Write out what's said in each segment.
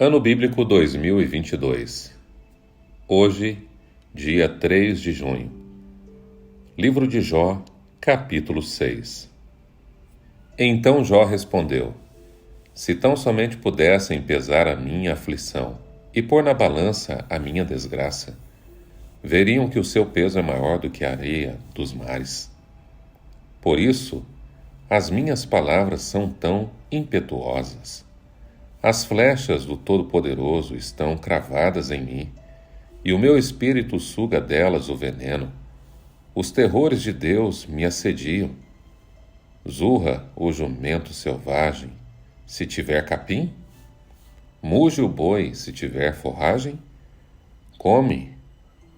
Ano Bíblico 2022. Hoje, dia 3 de junho. Livro de Jó, capítulo 6. Então Jó respondeu: Se tão somente pudessem pesar a minha aflição e pôr na balança a minha desgraça, veriam que o seu peso é maior do que a areia dos mares. Por isso, as minhas palavras são tão impetuosas. As flechas do Todo-Poderoso estão cravadas em mim, e o meu espírito suga delas o veneno. Os terrores de Deus me assediam. Zurra o jumento selvagem, se tiver capim? Muge o boi, se tiver forragem? Come,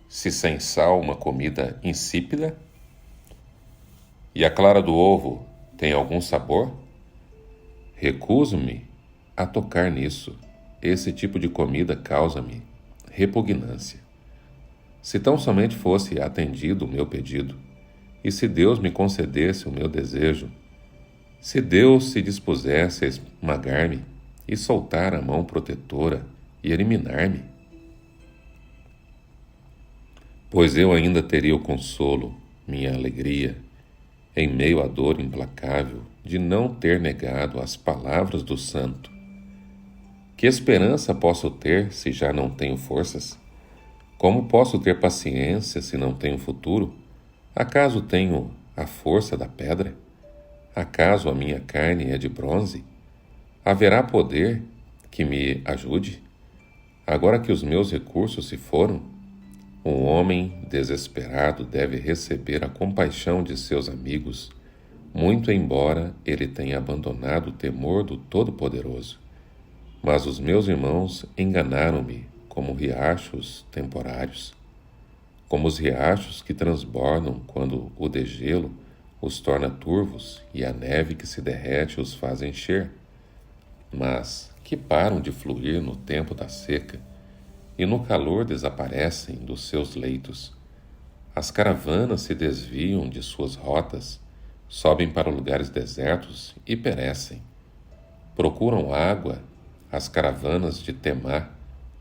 se sem sal uma comida insípida? E a clara do ovo tem algum sabor? Recuso-me a tocar nisso. Esse tipo de comida causa-me repugnância. Se tão somente fosse atendido o meu pedido, e se Deus me concedesse o meu desejo, se Deus se dispusesse a esmagar-me e soltar a mão protetora e eliminar-me, pois eu ainda teria o consolo, minha alegria, em meio à dor implacável de não ter negado as palavras do santo. Que esperança posso ter se já não tenho forças? Como posso ter paciência se não tenho futuro? Acaso tenho a força da pedra? Acaso a minha carne é de bronze? Haverá poder que me ajude? Agora que os meus recursos se foram, um homem desesperado deve receber a compaixão de seus amigos, muito embora ele tenha abandonado o temor do Todo-Poderoso. Mas os meus irmãos enganaram-me como riachos temporários, como os riachos que transbordam quando o degelo os torna turvos e a neve que se derrete os faz encher, mas que param de fluir no tempo da seca e no calor desaparecem dos seus leitos. As caravanas se desviam de suas rotas, sobem para lugares desertos e perecem. Procuram água as caravanas de Temá,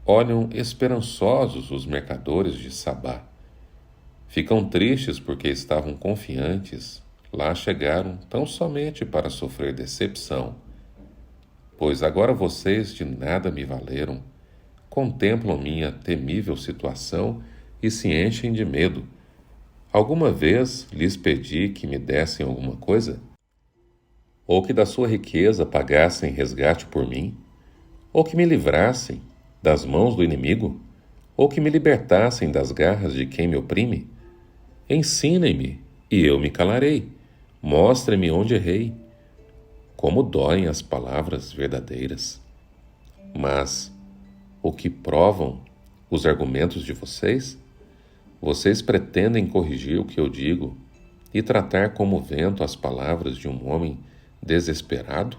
olham esperançosos os mercadores de Sabá. Ficam tristes porque estavam confiantes, lá chegaram tão somente para sofrer decepção. Pois agora vocês de nada me valeram, contemplam minha temível situação e se enchem de medo. Alguma vez lhes pedi que me dessem alguma coisa? Ou que da sua riqueza pagassem resgate por mim? Ou que me livrassem das mãos do inimigo? Ou que me libertassem das garras de quem me oprime? Ensinem-me, e eu me calarei. Mostrem-me onde errei. Como doem as palavras verdadeiras. Mas o que provam os argumentos de vocês? Vocês pretendem corrigir o que eu digo e tratar como vento as palavras de um homem desesperado?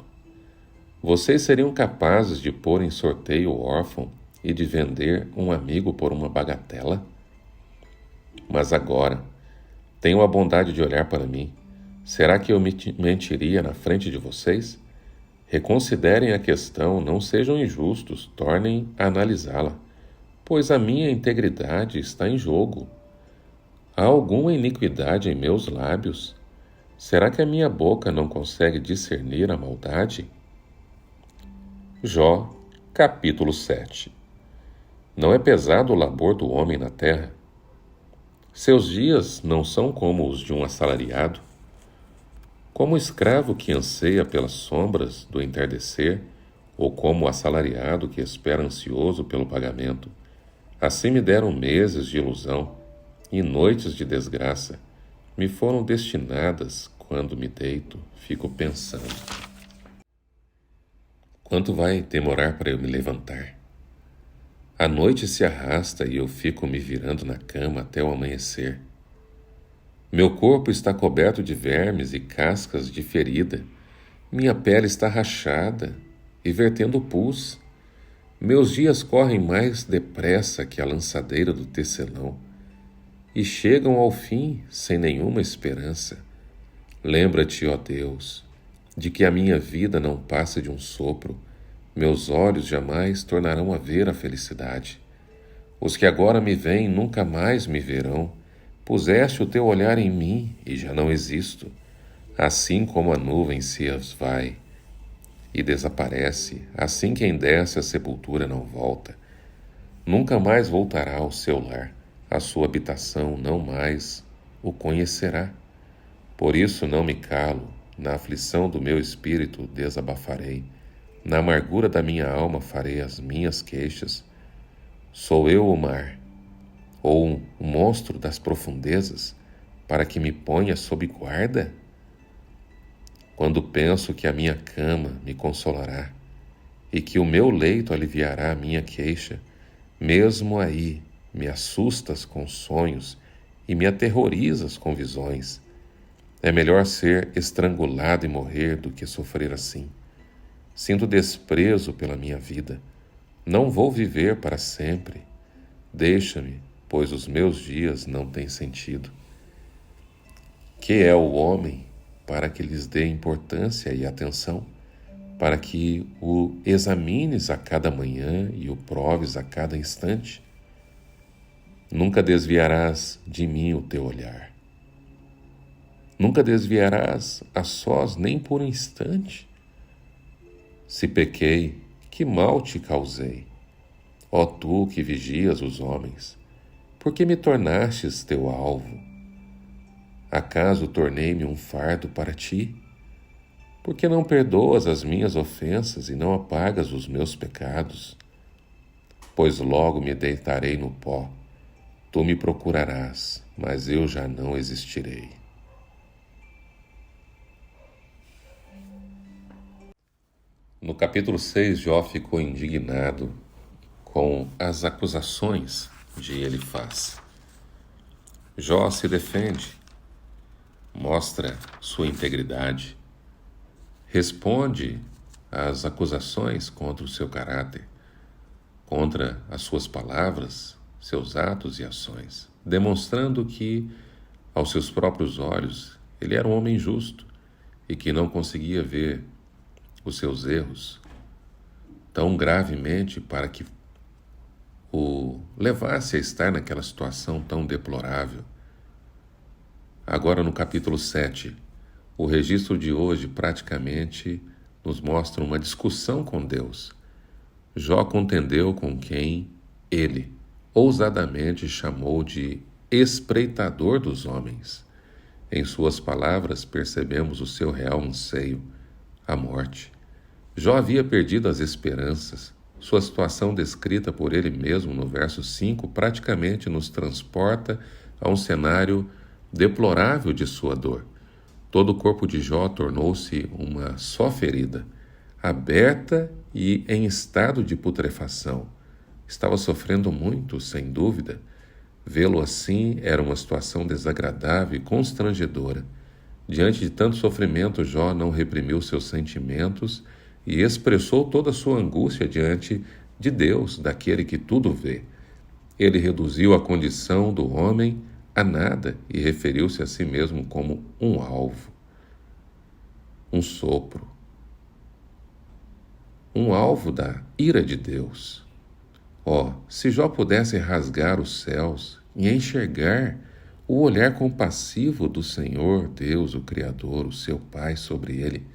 Vocês seriam capazes de pôr em sorteio o órfão e de vender um amigo por uma bagatela? Mas agora, tenham a bondade de olhar para mim. Será que eu mentiria na frente de vocês? Reconsiderem a questão, não sejam injustos, tornem a analisá-la, pois a minha integridade está em jogo. Há alguma iniquidade em meus lábios? Será que a minha boca não consegue discernir a maldade? Jó, capítulo 7. Não é pesado o labor do homem na terra? Seus dias não são como os de um assalariado? Como o escravo que anseia pelas sombras do entardecer, ou como o assalariado que espera ansioso pelo pagamento, assim me deram meses de ilusão e noites de desgraça, me foram destinadas. Quando me deito, fico pensando: quanto vai demorar para eu me levantar? A noite se arrasta e eu fico me virando na cama até o amanhecer. Meu corpo está coberto de vermes e cascas de ferida. Minha pele está rachada e vertendo pus. Meus dias correm mais depressa que a lançadeira do tecelão e chegam ao fim sem nenhuma esperança. Lembra-te, ó Deus, de que a minha vida não passa de um sopro, Meus olhos jamais tornarão a ver a felicidade. Os que agora me veem nunca mais me verão. Puseste o teu olhar em mim e já não existo. Assim como a nuvem se esvai e desaparece, assim quem desce à sepultura não volta. Nunca mais voltará ao seu lar, a sua habitação não mais o conhecerá. Por isso não me calo, na aflição do meu espírito desabafarei, na amargura da minha alma farei as minhas queixas. Sou eu o mar, ou um monstro das profundezas, para que me ponha sob guarda? Quando penso que a minha cama me consolará, e que o meu leito aliviará a minha queixa, mesmo aí me assustas com sonhos e me aterrorizas com visões. É melhor ser estrangulado e morrer do que sofrer assim. Sinto desprezo pela minha vida. Não vou viver para sempre. Deixa-me, pois os meus dias não têm sentido. Que é o homem para que lhes dê importância e atenção, para que o examines a cada manhã e o proves a cada instante? Nunca desviarás de mim o teu olhar. Nunca desviarás a sós nem por um instante. Se pequei, que mal te causei? Ó tu que vigias os homens, por que me tornastes teu alvo? Acaso tornei-me um fardo para ti? Por que não perdoas as minhas ofensas e não apagas os meus pecados? Pois logo me deitarei no pó. Tu me procurarás, mas eu já não existirei. No capítulo 6, Jó ficou indignado com as acusações de Elifaz. Jó se defende, mostra sua integridade, responde às acusações contra o seu caráter, contra as suas palavras, seus atos e ações, demonstrando que, aos seus próprios olhos, ele era um homem justo e que não conseguia ver os seus erros tão gravemente para que o levasse a estar naquela situação tão deplorável. Agora, no capítulo 7, o registro de hoje praticamente nos mostra uma discussão com Deus. Jó contendeu com quem ele ousadamente chamou de espreitador dos homens. Em suas palavras percebemos o seu real anseio, a morte. Jó havia perdido as esperanças. Sua situação descrita por ele mesmo no verso 5 praticamente nos transporta a um cenário deplorável de sua dor. Todo o corpo de Jó tornou-se uma só ferida, aberta e em estado de putrefação. Estava sofrendo muito, sem dúvida. Vê-lo assim era uma situação desagradável e constrangedora. Diante de tanto sofrimento, Jó não reprimiu seus sentimentos e expressou toda a sua angústia diante de Deus, daquele que tudo vê. Ele reduziu a condição do homem a nada e referiu-se a si mesmo como um alvo, um sopro, um alvo da ira de Deus. Se Jó pudesse rasgar os céus e enxergar o olhar compassivo do Senhor, Deus, o Criador, o seu Pai sobre ele,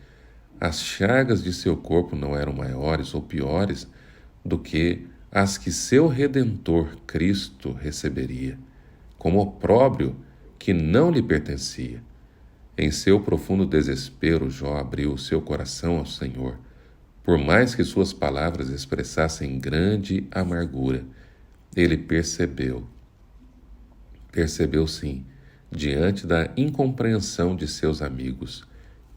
as chagas de seu corpo não eram maiores ou piores do que as que seu Redentor Cristo receberia, como opróbrio que não lhe pertencia. Em seu profundo desespero, Jó abriu o seu coração ao Senhor. Por mais que suas palavras expressassem grande amargura, ele percebeu sim, diante da incompreensão de seus amigos,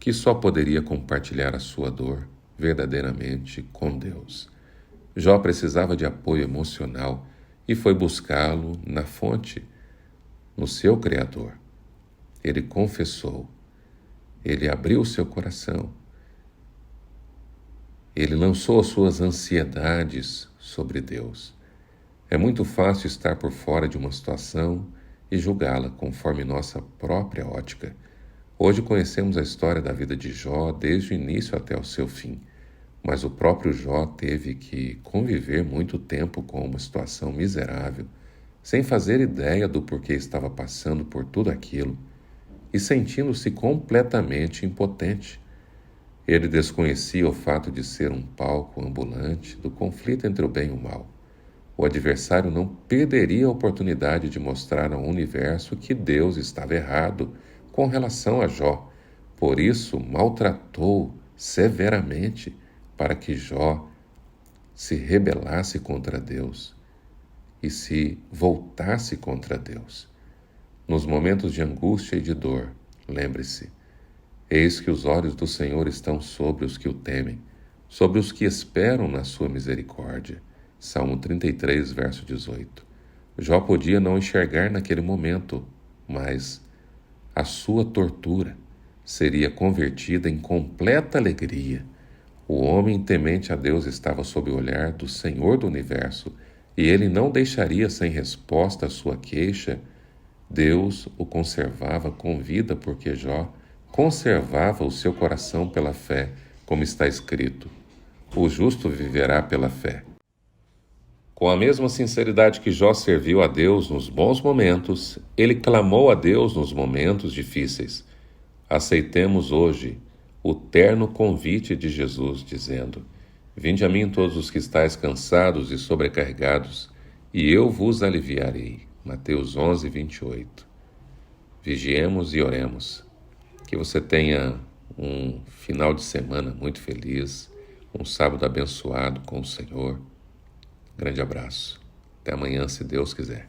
que só poderia compartilhar a sua dor verdadeiramente com Deus. Jó precisava de apoio emocional e foi buscá-lo na fonte, no seu Criador. Ele confessou, ele abriu seu coração, ele lançou as suas ansiedades sobre Deus. É muito fácil estar por fora de uma situação e julgá-la conforme nossa própria ótica. Hoje conhecemos a história da vida de Jó desde o início até o seu fim. Mas o próprio Jó teve que conviver muito tempo com uma situação miserável, sem fazer ideia do porquê estava passando por tudo aquilo e sentindo-se completamente impotente. Ele desconhecia o fato de ser um palco ambulante do conflito entre o bem e o mal. O adversário não perderia a oportunidade de mostrar ao universo que Deus estava errado com relação a Jó. Por isso, maltratou severamente para que Jó se rebelasse contra Deus e se voltasse contra Deus. Nos momentos de angústia e de dor, lembre-se, eis que os olhos do Senhor estão sobre os que o temem, sobre os que esperam na sua misericórdia. Salmo 33, verso 18. Jó podia não enxergar naquele momento, mas a sua tortura seria convertida em completa alegria. O homem temente a Deus estava sob o olhar do Senhor do universo e ele não deixaria sem resposta a sua queixa. Deus o conservava com vida porque Jó conservava o seu coração pela fé, como está escrito: o justo viverá pela fé. Com a mesma sinceridade que Jó serviu a Deus nos bons momentos, ele clamou a Deus nos momentos difíceis. Aceitemos hoje o terno convite de Jesus, dizendo: vinde a mim todos os que estáis cansados e sobrecarregados, e eu vos aliviarei. Mateus 11, 28. Vigiemos e oremos. Que você tenha um final de semana muito feliz, um sábado abençoado com o Senhor. Grande abraço. Até amanhã, se Deus quiser.